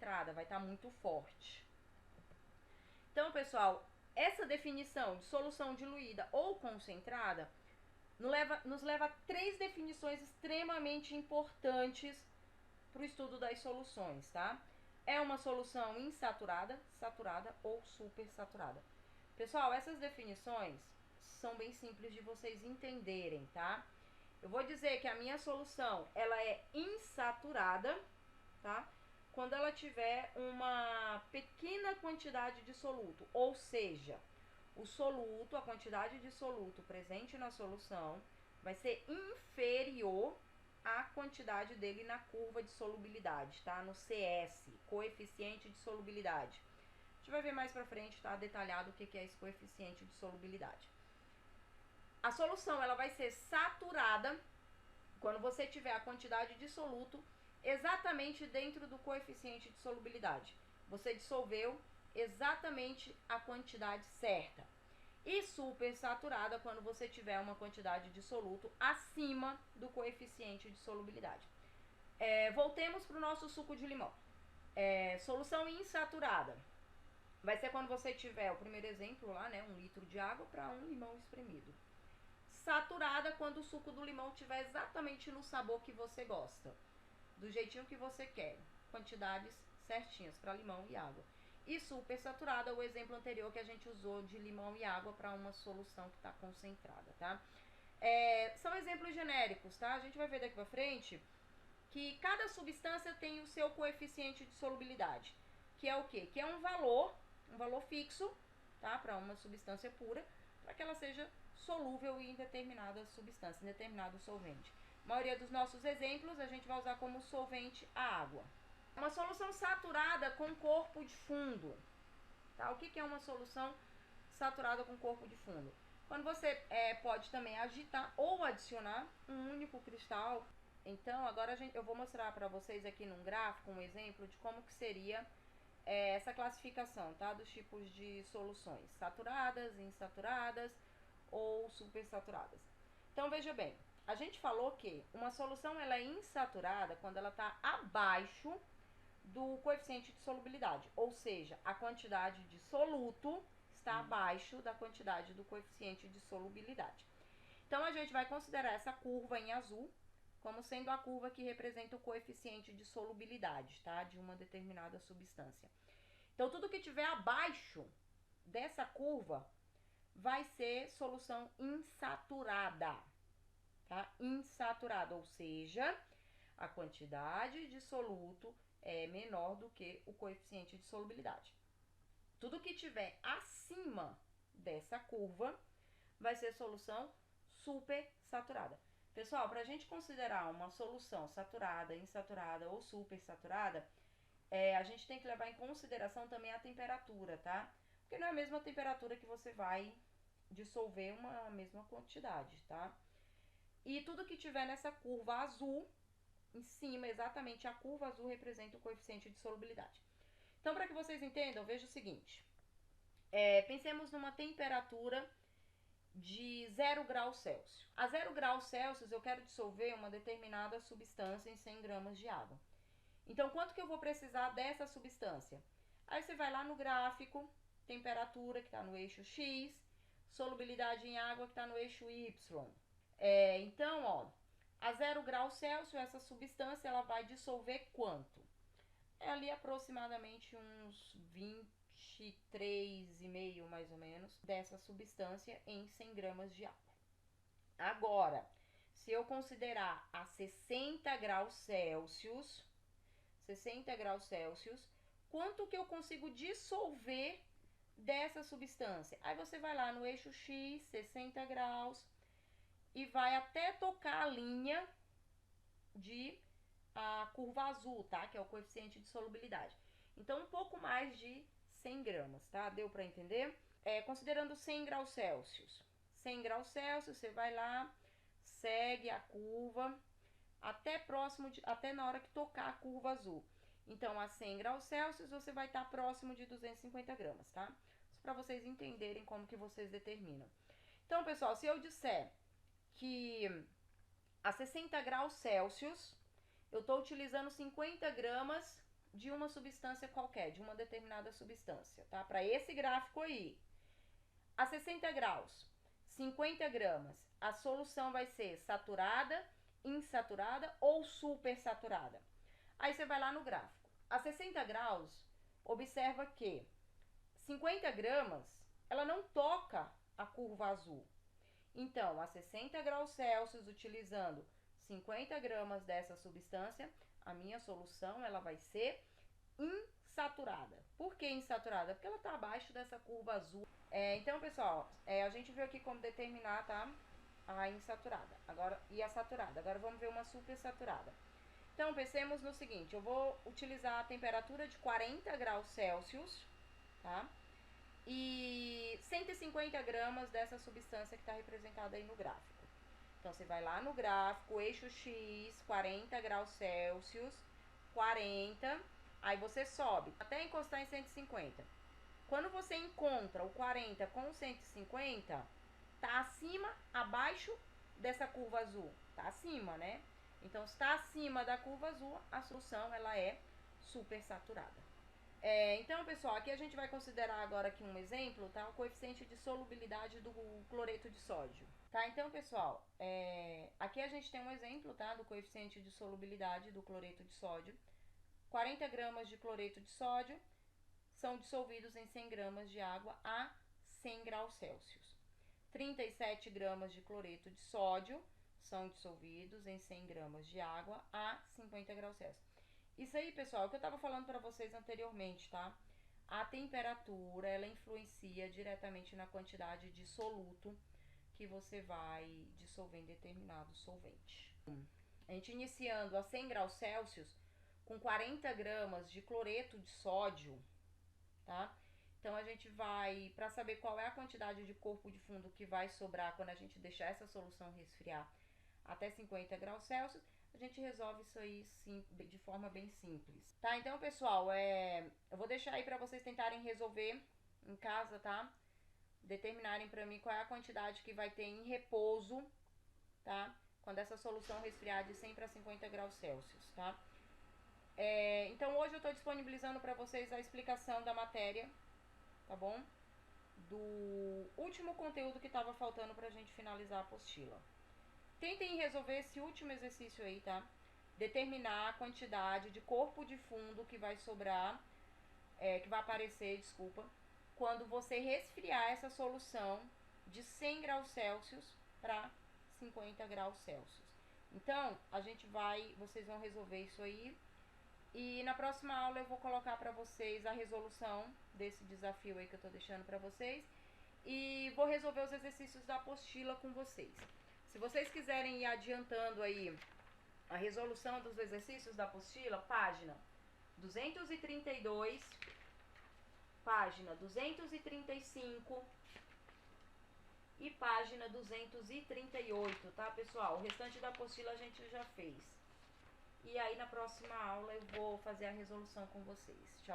concentrada, vai estar muito forte. Então, pessoal, essa definição de solução diluída ou concentrada nos leva a 3 definições extremamente importantes para o estudo das soluções, tá? É uma solução insaturada, saturada ou supersaturada. Pessoal, essas definições são bem simples de vocês entenderem, tá? Eu vou dizer que a minha solução, ela é insaturada, tá? Quando ela tiver uma pequena quantidade de soluto, ou seja, o soluto, a quantidade de soluto presente na solução vai ser inferior à quantidade dele na curva de solubilidade, tá? No CS, coeficiente de solubilidade. A gente vai ver mais pra frente, tá? Detalhado o que é esse coeficiente de solubilidade. A solução, ela vai ser saturada quando você tiver a quantidade de soluto exatamente dentro do coeficiente de solubilidade. Você dissolveu exatamente a quantidade certa. E supersaturada quando você tiver uma quantidade de soluto acima do coeficiente de solubilidade. Voltemos para o nosso suco de limão. Solução insaturada vai ser quando você tiver, o primeiro exemplo lá, né, 1 litro de água para 1 limão espremido. Saturada quando o suco do limão estiver exatamente no sabor que você gosta, do jeitinho que você quer, quantidades certinhas para limão e água. E supersaturada, o exemplo anterior que a gente usou de limão e água para uma solução que está concentrada, tá? São exemplos genéricos, tá? A gente vai ver daqui para frente que cada substância tem o seu coeficiente de solubilidade, que é o quê? Que é um valor fixo, tá? Para uma substância pura, para que ela seja solúvel em determinada substância, em determinado solvente. A maioria dos nossos exemplos a gente vai usar como solvente a água. Uma solução saturada com corpo de fundo, tá? O que é uma solução saturada com corpo de fundo? Quando você pode também agitar ou adicionar um único cristal. Então, agora eu vou mostrar para vocês aqui num gráfico um exemplo de como que seria essa classificação, tá? Dos tipos de soluções, saturadas, insaturadas ou supersaturadas. Então, veja bem, a gente falou que uma solução ela é insaturada quando ela está abaixo do coeficiente de solubilidade, ou seja, a quantidade de soluto está abaixo da quantidade do coeficiente de solubilidade. Então, a gente vai considerar essa curva em azul como sendo a curva que representa o coeficiente de solubilidade, tá? De uma determinada substância. Então, tudo que tiver abaixo dessa curva vai ser solução insaturada, tá? Insaturada, ou seja, a quantidade de soluto é menor do que o coeficiente de solubilidade. Tudo que tiver acima dessa curva vai ser solução supersaturada. Pessoal, para a gente considerar uma solução saturada, insaturada ou supersaturada, a gente tem que levar em consideração também a temperatura, tá? Porque não é a mesma temperatura que você vai dissolver uma mesma quantidade, tá? E tudo que tiver nessa curva azul, em cima, exatamente a curva azul representa o coeficiente de solubilidade. Então, para que vocês entendam, veja o seguinte. Pensemos numa temperatura de 0 graus Celsius. A 0 graus Celsius eu quero dissolver uma determinada substância em 100 gramas de água. Então, quanto que eu vou precisar dessa substância? Aí você vai lá no gráfico, temperatura que está no eixo X, solubilidade em água que está no eixo Y. Então, ó, a 0 graus Celsius, essa substância ela vai dissolver quanto? Ali aproximadamente uns 23,5 mais ou menos dessa substância em 100 gramas de água. Agora, se eu considerar a 60 graus Celsius, quanto que eu consigo dissolver dessa substância? Aí você vai lá no eixo X, 60 graus, e vai até tocar a linha de a curva azul, tá? Que é o coeficiente de solubilidade. Então, um pouco mais de 100 gramas, tá? Deu para entender? Considerando 100 graus Celsius. 100 graus Celsius, você vai lá, segue a curva até na hora que tocar a curva azul. Então, a 100 graus Celsius, você vai estar próximo de 250 gramas, tá? Só para vocês entenderem como que vocês determinam. Então, pessoal, se eu disser que a 60 graus Celsius eu estou utilizando 50 gramas de uma substância qualquer, de uma determinada substância, tá? Para esse gráfico aí. A 60 graus, 50 gramas, a solução vai ser saturada, insaturada ou supersaturada. Aí você vai lá no gráfico. A 60 graus, observa que 50 gramas, ela não toca a curva azul. Então, a 60 graus Celsius, utilizando 50 gramas dessa substância, a minha solução ela vai ser insaturada. Por que insaturada? Porque ela está abaixo dessa curva azul. Então, pessoal, a gente viu aqui como determinar, tá? A insaturada e a saturada. Agora vamos ver uma supersaturada. Então, pensemos no seguinte, eu vou utilizar a temperatura de 40 graus Celsius, tá? E 150 gramas dessa substância que está representada aí no gráfico. Então, você vai lá no gráfico, eixo X, 40 graus Celsius, 40, aí você sobe até encostar em 150. Quando você encontra o 40 com 150, tá acima, abaixo dessa curva azul. Tá acima, né? Então, se tá acima da curva azul, a solução ela é supersaturada. Então, pessoal, aqui a gente vai considerar agora aqui um exemplo, tá? O coeficiente de solubilidade do cloreto de sódio. Tá? Então, pessoal, aqui a gente tem um exemplo, tá? Do coeficiente de solubilidade do cloreto de sódio. 40 gramas de cloreto de sódio são dissolvidos em 100 gramas de água a 100 graus Celsius. 37 gramas de cloreto de sódio são dissolvidos em 100 gramas de água a 50 graus Celsius. Isso aí, pessoal, é o que eu estava falando para vocês anteriormente, tá? A temperatura, ela influencia diretamente na quantidade de soluto que você vai dissolver em determinado solvente. A gente iniciando a 100 graus Celsius com 40 gramas de cloreto de sódio, tá? Então, a gente vai, para saber qual é a quantidade de corpo de fundo que vai sobrar quando a gente deixar essa solução resfriar até 50 graus Celsius, a gente resolve isso aí sim, de forma bem simples. Tá? Então, pessoal, eu vou deixar aí para vocês tentarem resolver em casa, tá? Determinarem para mim qual é a quantidade que vai ter em repouso, tá? Quando essa solução resfriar de 100 para 50 graus Celsius, tá? Então, hoje eu estou disponibilizando para vocês a explicação da matéria, tá bom? Do último conteúdo que estava faltando pra gente finalizar a apostila. Tentem resolver esse último exercício aí, tá? Determinar a quantidade de corpo de fundo que vai sobrar, que vai aparecer, desculpa, quando você resfriar essa solução de 100 graus Celsius para 50 graus Celsius. Então, vocês vão resolver isso aí. E na próxima aula eu vou colocar para vocês a resolução desse desafio aí que eu tô deixando para vocês. E vou resolver os exercícios da apostila com vocês. Se vocês quiserem ir adiantando aí a resolução dos exercícios da apostila, página 232, página 235 e página 238, tá, pessoal? O restante da apostila a gente já fez. E aí, na próxima aula, eu vou fazer a resolução com vocês. Tchau.